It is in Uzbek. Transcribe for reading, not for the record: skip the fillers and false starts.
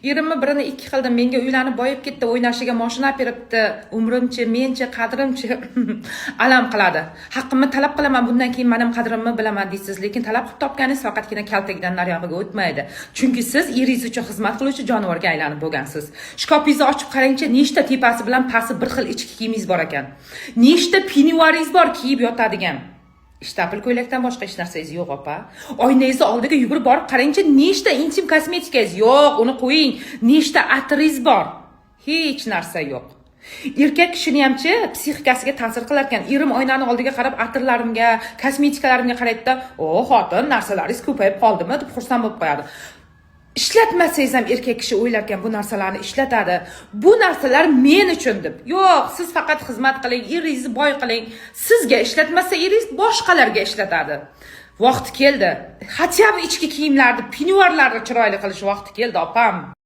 Erimni birini ikki qildim. Menga uylanib boyib ketdi, o'ynashiga mashina olib beribdi. Umrimchi, menchi, qadrimchi alam qiladi. Haqqimni talab qilaman, bundan keyin mening qadrimni bilaman deysiz, lekin talab qilib topganingiz faqatgina kaltagidan nariyog'iga o'tmaydi. Chunki siz eringiz uchun xizmat qiluvchi jonivorga aylanib bo'lgansiz. Shkopingizni ochib qarangchi, nechta tepasi bilan pasti bir xil ichki kiyimingiz bor ekan. Nechta pinivaringiz bor kiyib yotadigan. Ishtapil ko'ylakdan boshqa hech narsangiz yo'q, opa. Oynangizni oldiga yugurib borib qarangchi, nechta intim kosmetikangiz yo'q, uni qo'ying. Nechta atringiz bor? Hech narsa yo'q. Erkak kishini hamchi psixikasiga ta'sir qilar ekan. Erim oynani oldiga qarab atirlarimga, kosmetikalarimga qaraydi-da, "O, xotin, narsalaringiz ko'payib qoldimi?" deb xursand bo'lib qo'yadi. Ishlatmasangiz ham erkak kishi o'ylar ekan, bu narsalarni ishlatadi. Bu narsalar men uchun deb. Yo'q, siz faqat xizmat qiling, eringizni boy qiling. Sizga ishlatmasa eringiz boshqalarga ishlatadi. Vaqti keldi. Hatya ichki kiyimlarni, pinivarlarni chiroyli qilish vaqti keldi, opam.